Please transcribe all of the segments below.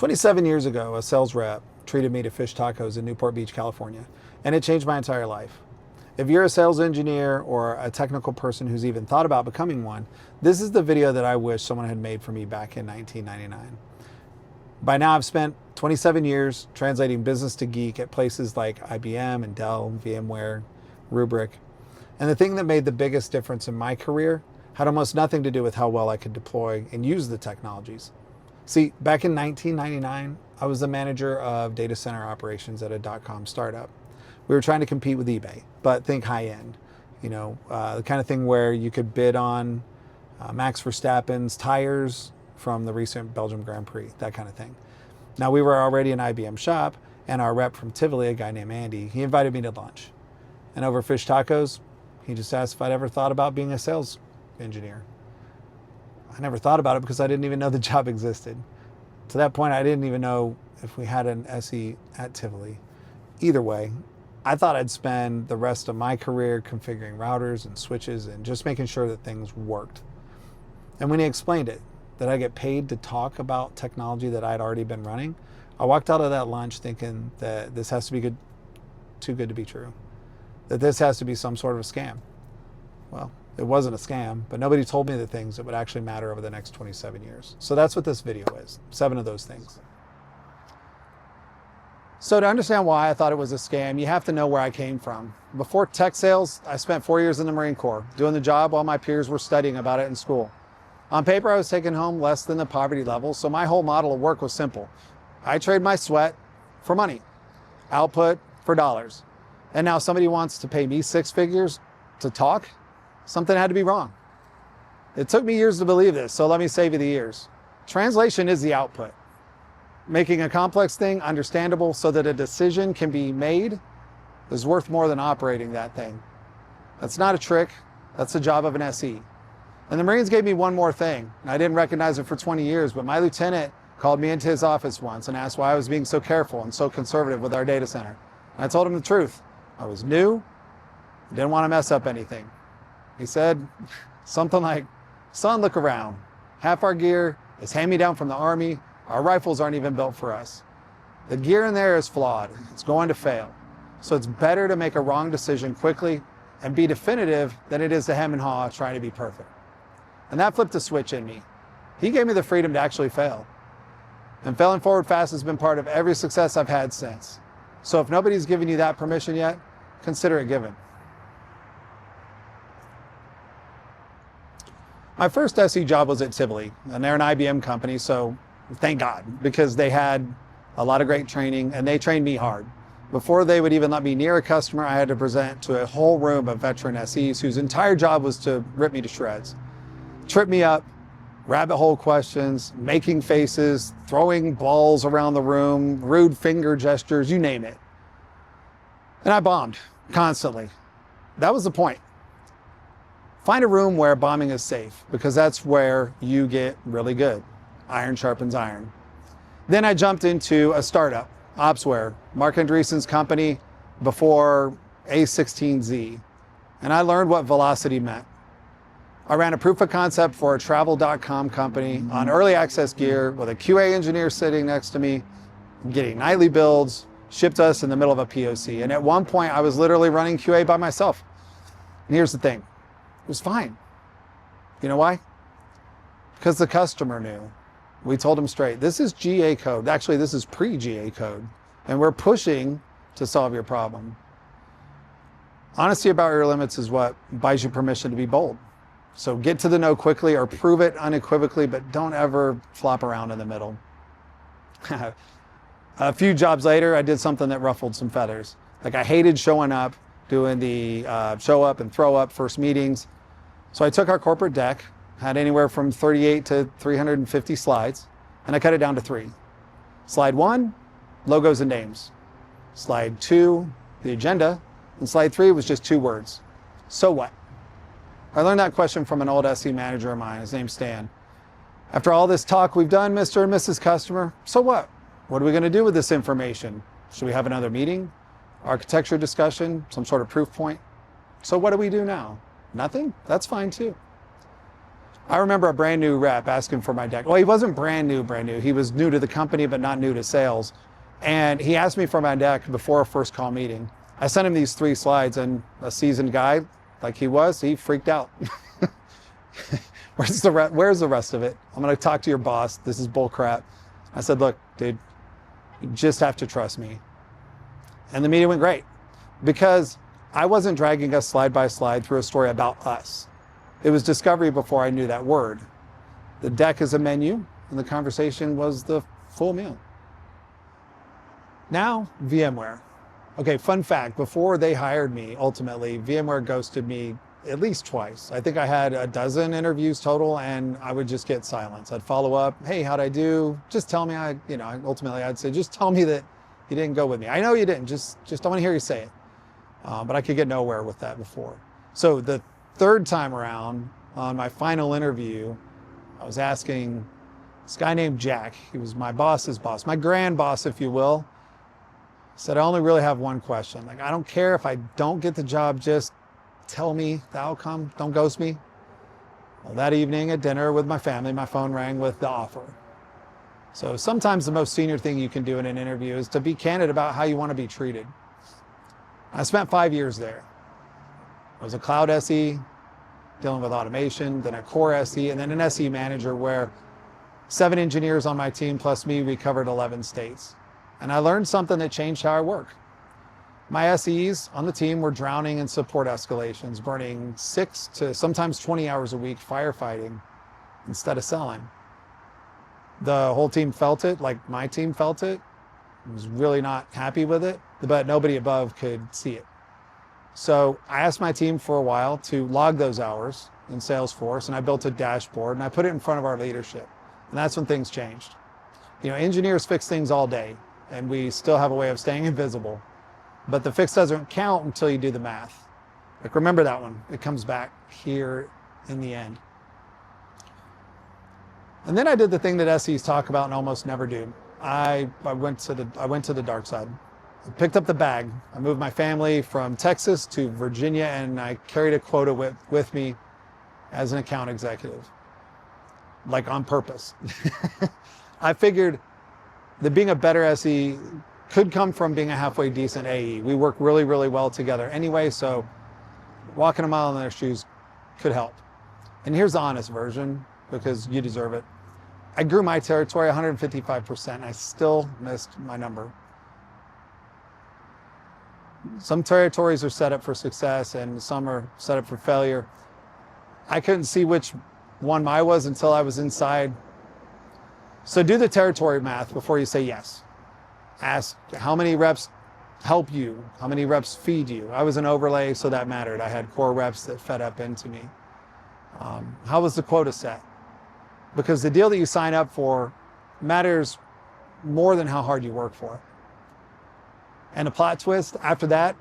27 years ago, a sales rep treated me to fish tacos in Newport Beach, California, and it changed my entire life. If you're a sales engineer or a technical person who's even thought about becoming one, this is the video that I wish someone had made for me back in 1999. By now, I've spent 27 years translating business to geek at places like IBM and Dell, VMware, Rubrik. And the thing that made the biggest difference in my career had almost nothing to do with how well I could deploy and use the technologies. See, back in 1999, I was the manager of data center operations at a .com startup. We were trying to compete with eBay, but think high end. The kind of thing where you could bid on Max Verstappen's tires from the recent Belgium Grand Prix, that kind of thing. Now, we were already an IBM shop, and our rep from Tivoli, a guy named Andy, he invited me to lunch. And over fish tacos, he just asked if I'd ever thought about being a sales engineer. I never thought about it because I didn't even know the job existed. To that point, I didn't even know if we had an SE at Tivoli. Either way, I thought I'd spend the rest of my career configuring routers and switches and just making sure that things worked. And when he explained it, that I get paid to talk about technology that I'd already been running, I walked out of that lunch thinking that this has to be too good to be true. That this has to be some sort of a scam. Well, it wasn't a scam, but nobody told me the things that would actually matter over the next 27 years. So that's what this video is, 7 of those things. So to understand why I thought it was a scam, you have to know where I came from. Before tech sales, I spent 4 years in the Marine Corps, doing the job while my peers were studying about it in school. On paper, I was taking home less than the poverty level, so my whole model of work was simple. I trade my sweat for money, output for dollars. And now somebody wants to pay me 6 figures to talk? Something had to be wrong. It took me years to believe this, so let me save you the years. Translation is the output. Making a complex thing understandable so that a decision can be made is worth more than operating that thing. That's not a trick, that's the job of an SE. And the Marines gave me one more thing. I didn't recognize it for 20 years, but my lieutenant called me into his office once and asked why I was being so careful and so conservative with our data center. And I told him the truth. I was new, didn't want to mess up anything. He said something like, "Son, look around. Half our gear is hand-me-down from the Army. Our rifles aren't even built for us. The gear in there is flawed. It's going to fail. So it's better to make a wrong decision quickly and be definitive than it is to hem and haw trying to be perfect." And that flipped a switch in me. He gave me the freedom to actually fail. And failing forward fast has been part of every success I've had since. So if nobody's given you that permission yet, consider it given. My first SE job was at Tivoli, and they're an IBM company, so thank God, because they had a lot of great training, and they trained me hard. Before they would even let me near a customer, I had to present to a whole room of veteran SEs whose entire job was to rip me to shreds. Trip me up, rabbit hole questions, making faces, throwing balls around the room, rude finger gestures, you name it. And I bombed constantly. That was the point. Find a room where bombing is safe, because that's where you get really good. Iron sharpens iron. Then I jumped into a startup, Opsware, Mark Andreessen's company before A16Z. And I learned what velocity meant. I ran a proof of concept for a travel.com company on early access gear with a QA engineer sitting next to me, getting nightly builds, shipped us in the middle of a POC. And at one point, I was literally running QA by myself. And here's the thing, it was fine. You know why? Because the customer knew. We told them straight, this is GA code. Actually, this is pre-GA code. And we're pushing to solve your problem. Honesty about your limits is what buys you permission to be bold. So get to the no quickly or prove it unequivocally, but don't ever flop around in the middle. A few jobs later, I did something that ruffled some feathers. Like I hated showing up, doing the show up and throw up first meetings. So I took our corporate deck, had anywhere from 38 to 350 slides, and I cut it down to 3. Slide 1, logos and names. Slide 2, the agenda. And slide 3 was just 2 words. So what? I learned that question from an old SE manager of mine. His name's Stan. After all this talk we've done, Mr. and Mrs. Customer, so what? What are we going to do with this information? Should we have another meeting? Architecture discussion? Some sort of proof point? So what do we do now? Nothing? That's fine too. I remember a brand new rep asking for my deck. Well, he wasn't brand new. He was new to the company, but not new to sales. And he asked me for my deck before our first call meeting. I sent him these 3 slides, and a seasoned guy like he was, he freaked out. Where's the rest of it? I'm going to talk to your boss. This is bull crap. I said, look, dude, you just have to trust me. And the meeting went great because I wasn't dragging us slide by slide through a story about us. It was discovery before I knew that word. The deck is a menu, and the conversation was the full meal. Now, VMware. Okay, fun fact, before they hired me, ultimately, VMware ghosted me at least twice. I think I had a dozen interviews total, and I would just get silence. I'd follow up, hey, how'd I do? Just tell me, ultimately I'd say, just tell me that you didn't go with me. I know you didn't, just I want to hear you say it. But I could get nowhere with that before. So the 3rd time around, on my final interview, I was asking this guy named Jack. He was my boss's boss, my grand boss, if you will. I said, I only really have one question. Like, I don't care if I don't get the job, just tell me the outcome. Don't ghost me. Well, that evening at dinner with my family, my phone rang with the offer. So sometimes the most senior thing you can do in an interview is to be candid about how you want to be treated. I spent 5 years there. I was a cloud SE, dealing with automation, then a core SE, and then an SE manager where 7 engineers on my team plus me, we covered 11 states. And I learned something that changed how I work. My SEs on the team were drowning in support escalations, burning 6 to sometimes 20 hours a week firefighting instead of selling. The whole team felt it, like my team felt it. I was really not happy with it, but nobody above could see it. So I asked my team for a while to log those hours in Salesforce, and I built a dashboard, and I put it in front of our leadership. And that's when things changed. Engineers fix things all day, and we still have a way of staying invisible. But the fix doesn't count until you do the math. Like, remember that one. It comes back here in the end. And then I did the thing that SEs talk about and almost never do. I went to the dark side. I picked up the bag. I moved my family from Texas to Virginia, and I carried a quota with me as an account executive, like on purpose. I figured that being a better SE could come from being a halfway decent AE. We work really, really well together anyway, so walking a mile in their shoes could help. And here's the honest version, because you deserve it. I grew my territory 155%. I still missed my number. Some territories are set up for success and some are set up for failure. I couldn't see which one mine was until I was inside. So do the territory math before you say yes. Ask how many reps help you, how many reps feed you. I was an overlay, so that mattered. I had core reps that fed up into me. How was the quota set? Because the deal that you sign up for matters more than how hard you work for it. And a plot twist, after that,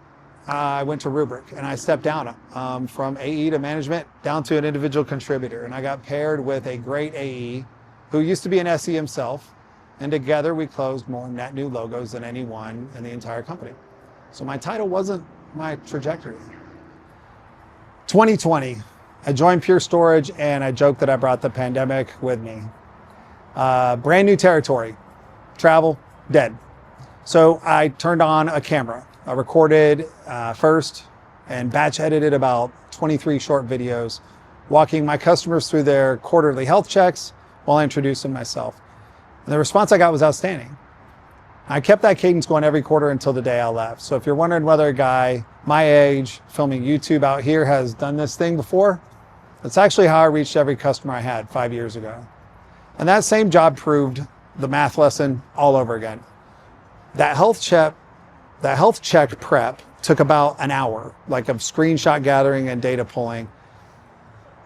I went to Rubrik and I stepped down from AE to management down to an individual contributor. And I got paired with a great AE who used to be an SE himself. And together we closed more net new logos than anyone in the entire company. So my title wasn't my trajectory. 2020, I joined Pure Storage and I joked that I brought the pandemic with me. Brand new territory, travel, dead. So I turned on a camera. I recorded first and batch edited about 23 short videos, walking my customers through their quarterly health checks while introducing myself. And the response I got was outstanding. I kept that cadence going every quarter until the day I left. So if you're wondering whether a guy my age filming YouTube out here has done this thing before, that's actually how I reached every customer I had 5 years ago. And that same job proved the math lesson all over again. That health check prep took about an hour, like of screenshot gathering and data pulling.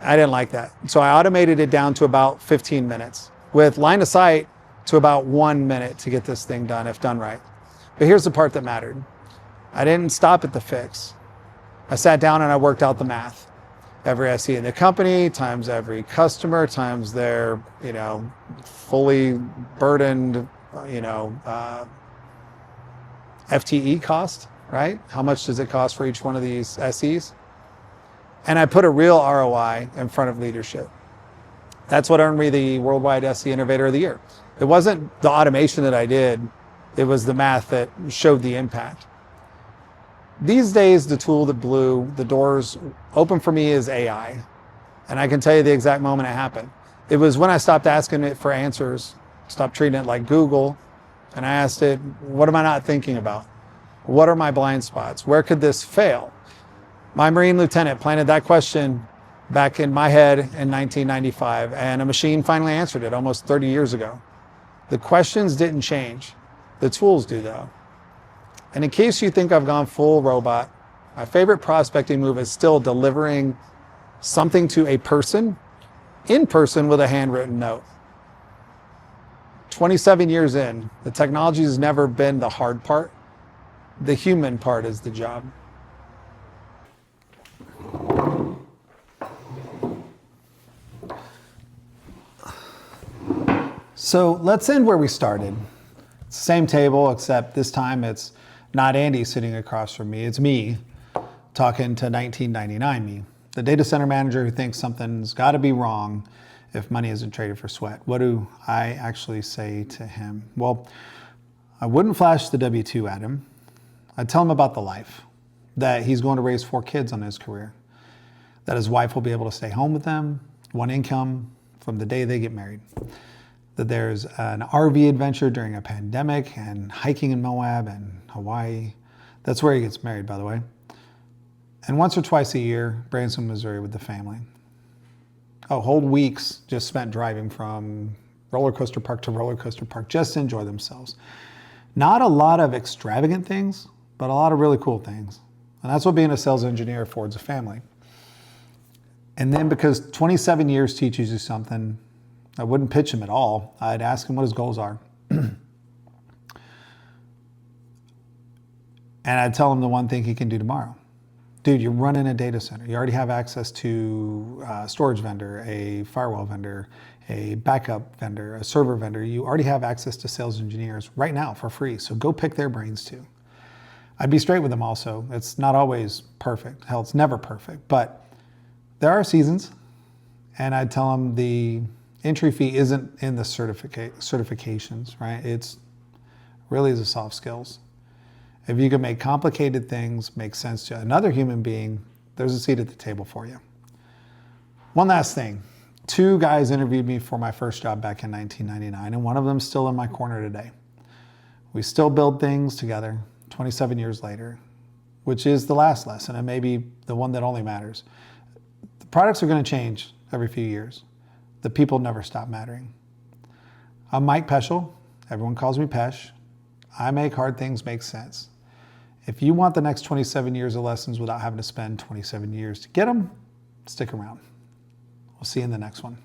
I didn't like that. So I automated it down to about 15 minutes with line of sight to about 1 minute to get this thing done if done right. But here's the part that mattered. I didn't stop at the fix. I sat down and I worked out the math. Every SE in the company times every customer times their, fully burdened, FTE cost, right? How much does it cost for each one of these SEs? And I put a real ROI in front of leadership. That's what earned me the Worldwide SE Innovator of the Year. It wasn't the automation that I did, it was the math that showed the impact. These days, the tool that blew the doors open for me is AI. And I can tell you the exact moment it happened. It was when I stopped asking it for answers, stopped treating it like Google, and I asked it, what am I not thinking about? What are my blind spots? Where could this fail? My Marine lieutenant planted that question back in my head in 1995, and a machine finally answered it almost 30 years ago. The questions didn't change. The tools do, though. And in case you think I've gone full robot, my favorite prospecting move is still delivering something to a person, in person with a handwritten note. 27 years in, the technology has never been the hard part. The human part is the job. So let's end where we started. It's the same table, except this time it's not Andy sitting across from me. It's me talking to 1999 me, the data center manager who thinks something's got to be wrong if money isn't traded for sweat. What do I actually say to him? Well, I wouldn't flash the W-2 at him. I'd tell him about the life, that he's going to raise 4 kids on his career, that his wife will be able to stay home with them, one income from the day they get married, that there's an RV adventure during a pandemic and hiking in Moab and Hawaii. That's where he gets married, by the way. And once or twice a year, Branson, Missouri with the family. Oh, whole weeks just spent driving from roller coaster park to roller coaster park just to enjoy themselves. Not a lot of extravagant things, but a lot of really cool things. And that's what being a sales engineer affords a family. And then because 27 years teaches you something, I wouldn't pitch him at all. I'd ask him what his goals are. And I'd tell him the one thing he can do tomorrow. Dude, you're running a data center. You already have access to a storage vendor, a firewall vendor, a backup vendor, a server vendor. You already have access to sales engineers right now for free. So go pick their brains too. I'd be straight with them also. It's not always perfect. Hell, it's never perfect. But there are seasons. And I'd tell them the entry fee isn't in the certifications, right? It's really is the soft skills. If you can make complicated things make sense to another human being, there's a seat at the table for you. One last thing. 2 guys interviewed me for my first job back in 1999, and one of them's still in my corner today. We still build things together 27 years later, which is the last lesson, and maybe the one that only matters. The products are going to change every few years. The people never stop mattering. I'm Mike Poeschl. Everyone calls me Pesh. I make hard things make sense. If you want the next 27 years of lessons without having to spend 27 years to get them, stick around. We'll see you in the next one.